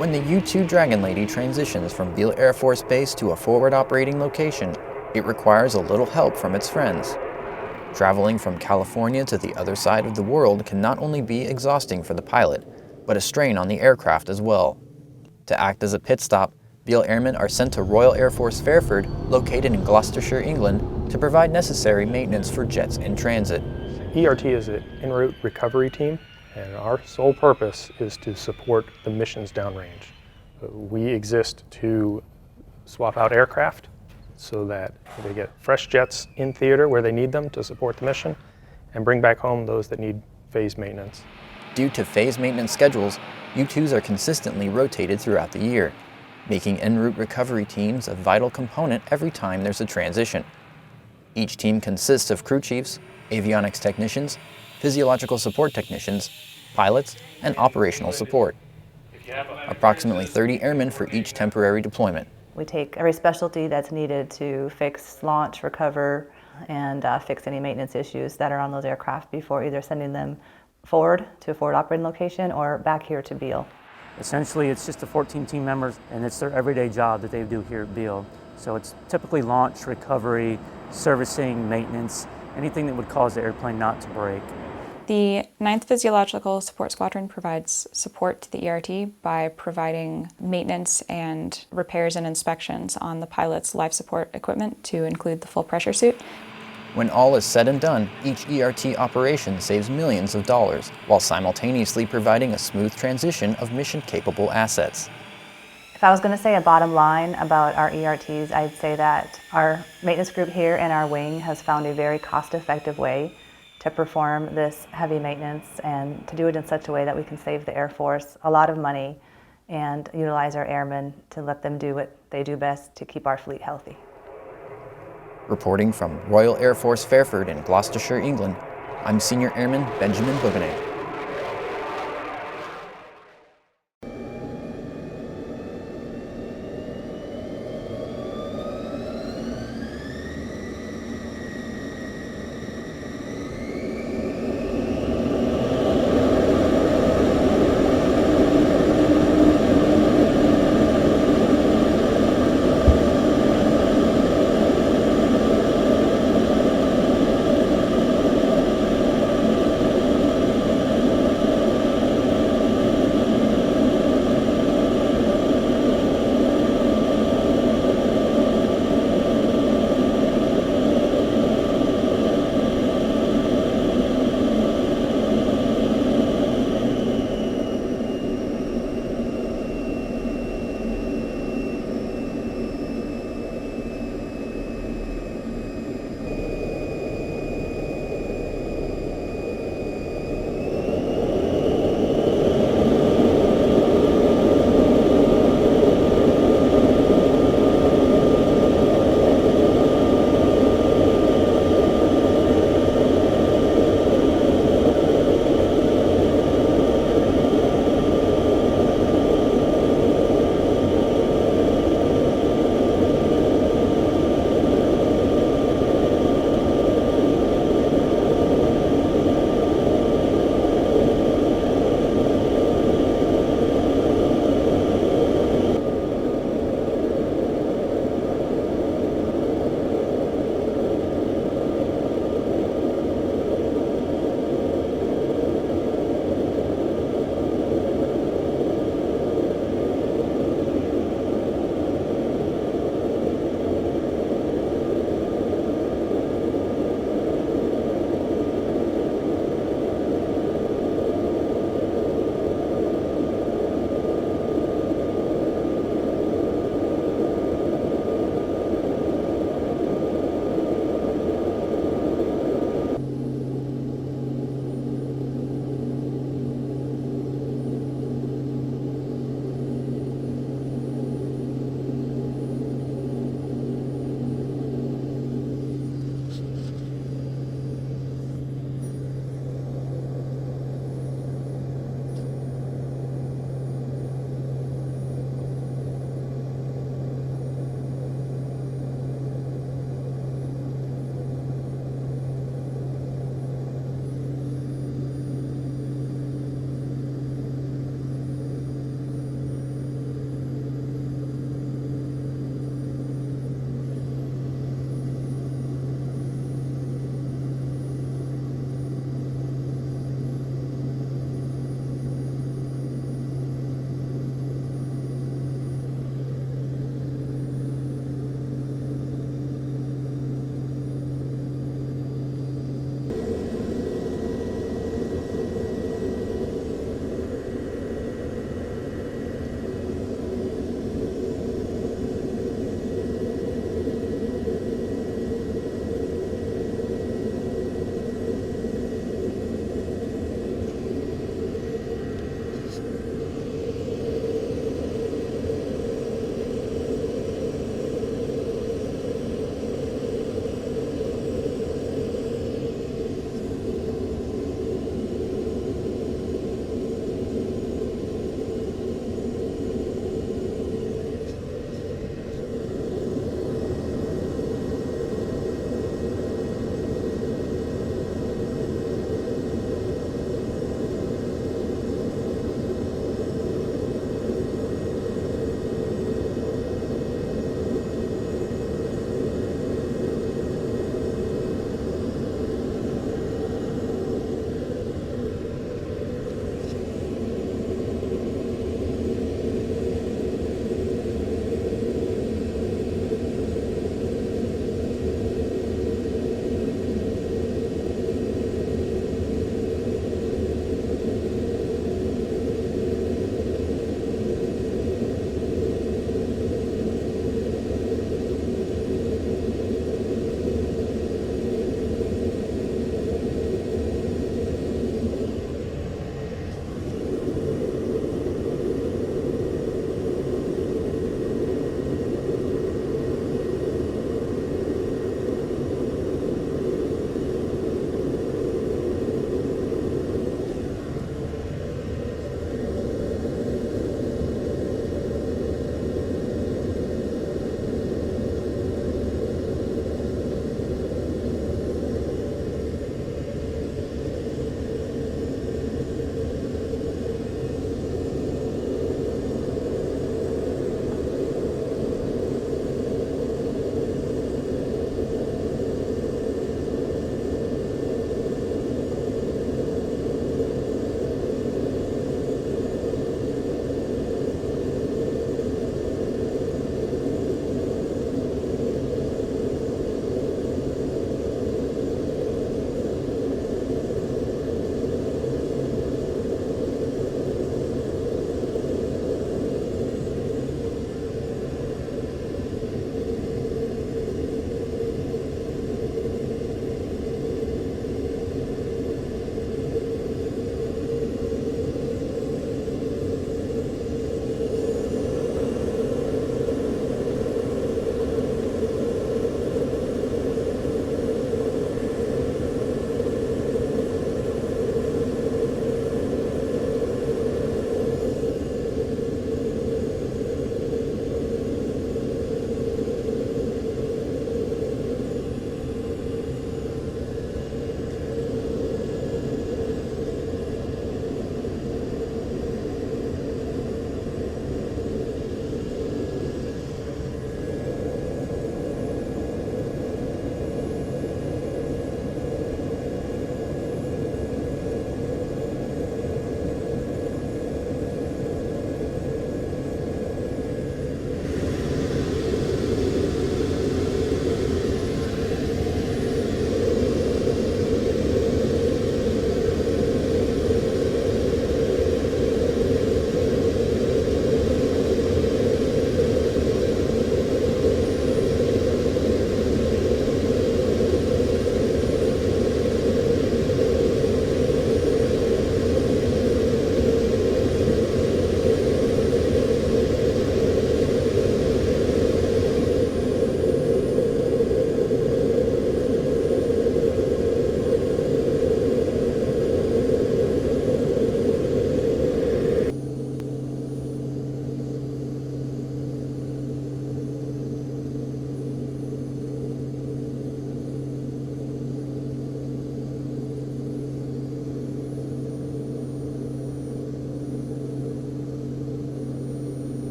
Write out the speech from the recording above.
When the U-2 Dragon Lady transitions from Beale Air Force Base to a forward operating location, it requires a little help from its friends. Traveling from California to the other side of the world can not only be exhausting for the pilot, but a strain on the aircraft as well. To act as a pit stop, Beale airmen are sent to Royal Air Force Fairford, located in Gloucestershire, England, to provide necessary maintenance for jets in transit. ERT is an en route recovery team, and our sole purpose is to support the missions downrange. We exist to swap out aircraft so that they get fresh jets in theater where they need them to support the mission, and bring back home those that need phase maintenance. Due to phase maintenance schedules, U-2s are consistently rotated throughout the year, making en route recovery teams a vital component every time there's a transition. Each team consists of crew chiefs, avionics technicians, physiological support technicians, pilots, and operational support. Approximately 30 airmen for each temporary deployment. We take every specialty that's needed to fix, launch, recover, and fix any maintenance issues that are on those aircraft before either sending them forward to a forward operating location or back here to Beale. Essentially, it's just the 14 team members, and it's their everyday job that they do here at Beale. So it's typically launch, recovery, servicing, maintenance, anything that would cause the airplane not to break. The 9th Physiological Support Squadron provides support to the ERT by providing maintenance and repairs and inspections on the pilot's life support equipment, to include the full pressure suit. When all is said and done, each ERT operation saves millions of dollars, while simultaneously providing a smooth transition of mission-capable assets. If I was going to say a bottom line about our ERTs, I'd say that our maintenance group here in our wing has found a very cost-effective way to perform this heavy maintenance, and to do it in such a way that we can save the Air Force a lot of money and utilize our airmen to let them do what they do best to keep our fleet healthy. Reporting from Royal Air Force Fairford in Gloucestershire, England, I'm Senior Airman Benjamin Bouganet.